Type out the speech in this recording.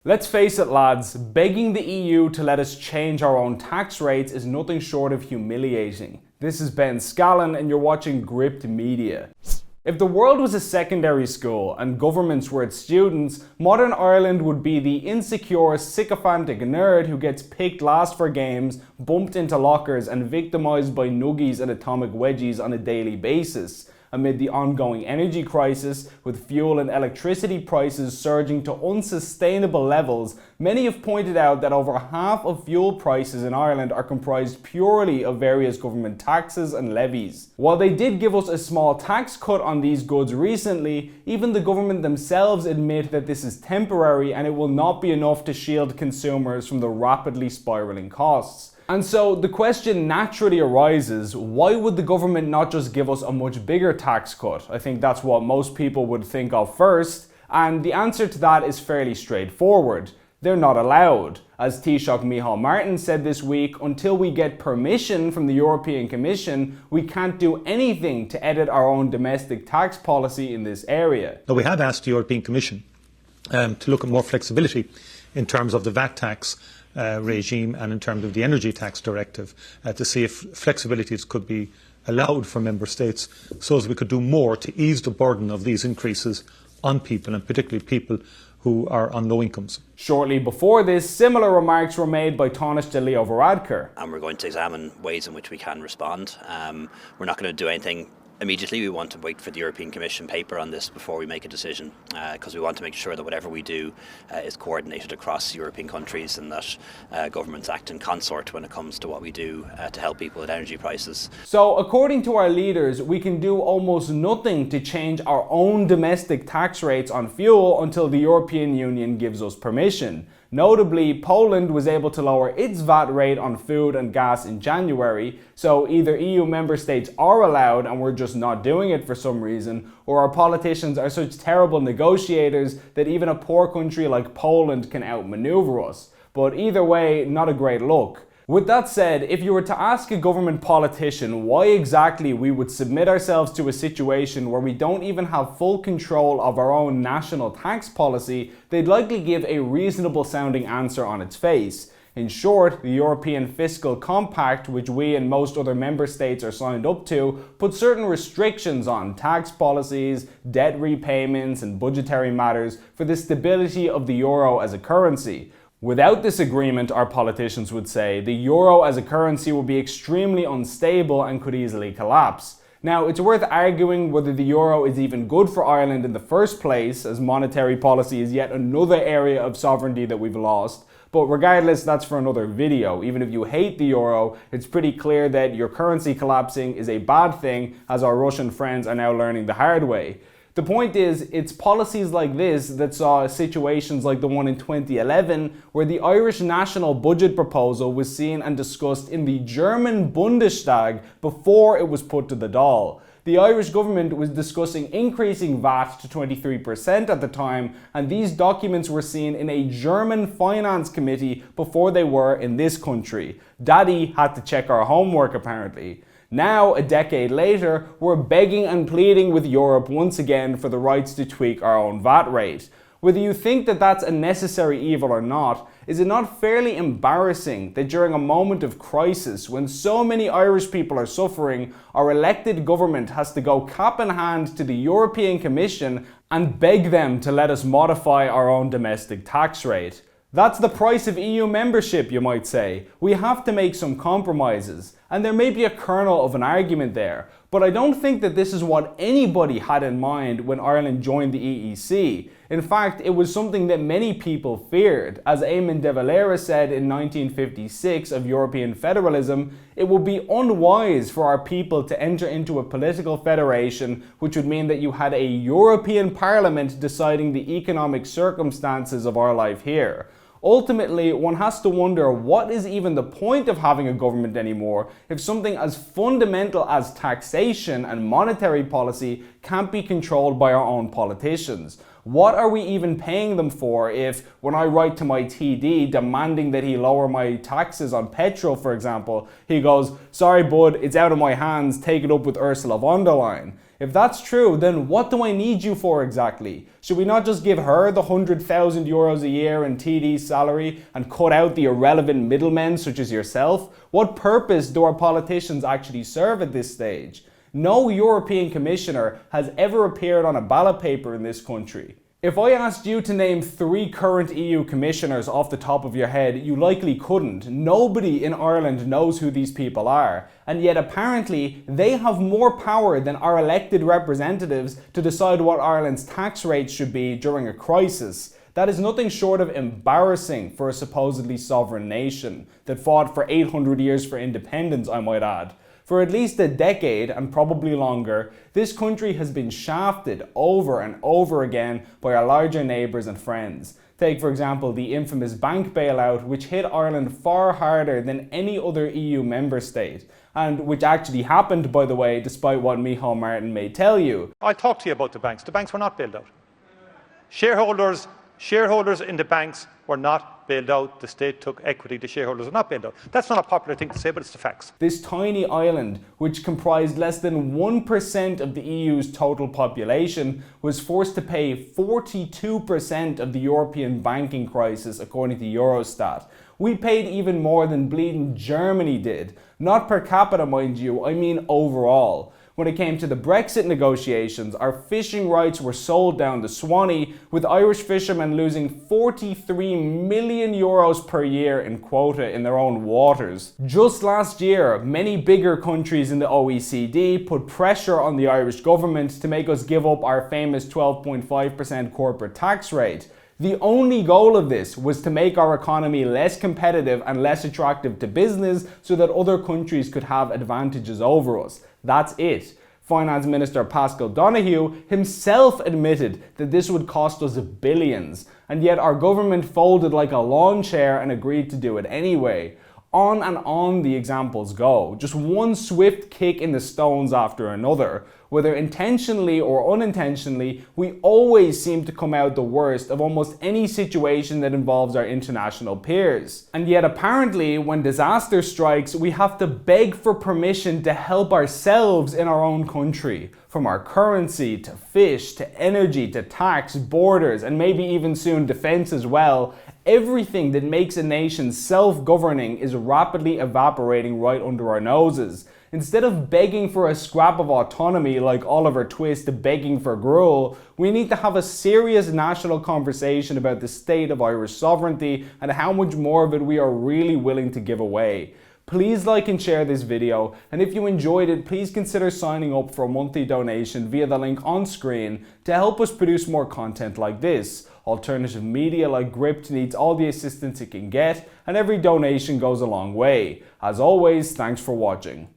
Let's face it, lads, begging the EU to let us change our own tax rates is nothing short of humiliating. This is Ben Scallon and you're watching Gript Media. If the world was a secondary school and governments were its students, modern Ireland would be the insecure, sycophantic nerd who gets picked last for games, bumped into lockers and victimised by nuggies and atomic wedgies on a daily basis. Amid the ongoing energy crisis, with fuel and electricity prices surging to unsustainable levels, many have pointed out that over half of fuel prices in Ireland are comprised purely of various government taxes and levies. While they did give us a small tax cut on these goods recently, even the government themselves admit that this is temporary and it will not be enough to shield consumers from the rapidly spiralling costs. And so the question naturally arises, why would the government not just give us a much bigger tax cut? I think that's what most people would think of first, and the answer to that is fairly straightforward. They're not allowed. As Taoiseach Micheál Martin said this week, until we get permission from the European Commission, we can't do anything to edit our own domestic tax policy in this area. Now, we have asked the European Commission to look at more flexibility in terms of the VAT tax regime and in terms of the energy tax directive to see if flexibilities could be allowed for member states so as we could do more to ease the burden of these increases on people, and particularly people who are on low incomes. Shortly before this, similar remarks were made by Taoiseach de Leo Varadkar. And we're going to examine ways in which we can respond. We're not going to do anything immediately. We want to wait for the European Commission paper on this before we make a decision, because we want to make sure that whatever we do is coordinated across European countries and that governments act in consort when it comes to what we do to help people with energy prices. So according to our leaders, we can do almost nothing to change our own domestic tax rates on fuel until the European Union gives us permission. Notably, Poland was able to lower its VAT rate on food and gas in January, so either EU member states are allowed and we're just not doing it for some reason, or our politicians are such terrible negotiators that even a poor country like Poland can outmaneuver us. But either way, not a great look. With that said, if you were to ask a government politician why exactly we would submit ourselves to a situation where we don't even have full control of our own national tax policy, they'd likely give a reasonable sounding answer on its face. In short, the European Fiscal Compact, which we and most other member states are signed up to, puts certain restrictions on tax policies, debt repayments and budgetary matters for the stability of the euro as a currency. Without this agreement, our politicians would say, the euro as a currency would be extremely unstable and could easily collapse. Now, it's worth arguing whether the euro is even good for Ireland in the first place, as monetary policy is yet another area of sovereignty that we've lost. But regardless, that's for another video. Even if you hate the euro, it's pretty clear that your currency collapsing is a bad thing, as our Russian friends are now learning the hard way. The point is, it's policies like this that saw situations like the one in 2011, where the Irish national budget proposal was seen and discussed in the German Bundestag before it was put to the Dáil. The Irish government was discussing increasing VAT to 23% at the time, and these documents were seen in a German finance committee before they were in this country. Daddy had to check our homework apparently. Now, a decade later, we're begging and pleading with Europe once again for the rights to tweak our own VAT rate. Whether you think that that's a necessary evil or not, is it not fairly embarrassing that during a moment of crisis, when so many Irish people are suffering, our elected government has to go cap in hand to the European Commission and beg them to let us modify our own domestic tax rate? That's the price of EU membership, you might say. We have to make some compromises, and there may be a kernel of an argument there, but I don't think that this is what anybody had in mind when Ireland joined the EEC. In fact, it was something that many people feared. As Eamon de Valera said in 1956 of European federalism, it would be unwise for our people to enter into a political federation, which would mean that you had a European Parliament deciding the economic circumstances of our life here. Ultimately, one has to wonder what is even the point of having a government anymore if something as fundamental as taxation and monetary policy can't be controlled by our own politicians. What are we even paying them for if, when I write to my TD demanding that he lower my taxes on petrol, for example, he goes, "Sorry bud, it's out of my hands, take it up with Ursula von der Leyen." If that's true, then what do I need you for exactly? Should we not just give her the 100,000 euros a year in TD salary and cut out the irrelevant middlemen such as yourself? What purpose do our politicians actually serve at this stage? No European Commissioner has ever appeared on a ballot paper in this country. If I asked you to name 3 current EU commissioners off the top of your head, you likely couldn't. Nobody in Ireland knows who these people are. And yet apparently they have more power than our elected representatives to decide what Ireland's tax rate should be during a crisis. That is nothing short of embarrassing for a supposedly sovereign nation that fought for 800 years for independence, I might add. For at least a decade, and probably longer, this country has been shafted over and over again by our larger neighbours and friends. Take, for example, the infamous bank bailout, which hit Ireland far harder than any other EU member state, and which actually happened, by the way, despite what Micheál Martin may tell you. I'll talk to you about the banks. The banks were not bailed out. Shareholders in the banks were not bailed out. The state took equity. The shareholders were not bailed out. That's not a popular thing to say, but it's the facts. This tiny island, which comprised less than 1% of the EU's total population, was forced to pay 42% of the European banking crisis, according to Eurostat. We paid even more than bleeding Germany did. Not per capita, mind you, I mean overall. When it came to the Brexit negotiations, our fishing rights were sold down the Swanee, with Irish fishermen losing 43 million euros per year in quota in their own waters. Just last year, many bigger countries in the OECD put pressure on the Irish government to make us give up our famous 12.5% corporate tax rate. The only goal of this was to make our economy less competitive and less attractive to business so that other countries could have advantages over us. That's it. Finance Minister Paschal Donohoe himself admitted that this would cost us billions, and yet our government folded like a lawn chair and agreed to do it anyway. On and on the examples go, just one swift kick in the stones after another. Whether intentionally or unintentionally, we always seem to come out the worst of almost any situation that involves our international peers. And yet apparently, when disaster strikes, we have to beg for permission to help ourselves in our own country. From our currency, to fish, to energy, to tax, borders, and maybe even soon defense as well, everything that makes a nation self-governing is rapidly evaporating right under our noses. Instead of begging for a scrap of autonomy like Oliver Twist begging for gruel, we need to have a serious national conversation about the state of Irish sovereignty and how much more of it we are really willing to give away. Please like and share this video, and if you enjoyed it, please consider signing up for a monthly donation via the link on screen to help us produce more content like this. Alternative media like Gript needs all the assistance it can get, and every donation goes a long way. As always, thanks for watching.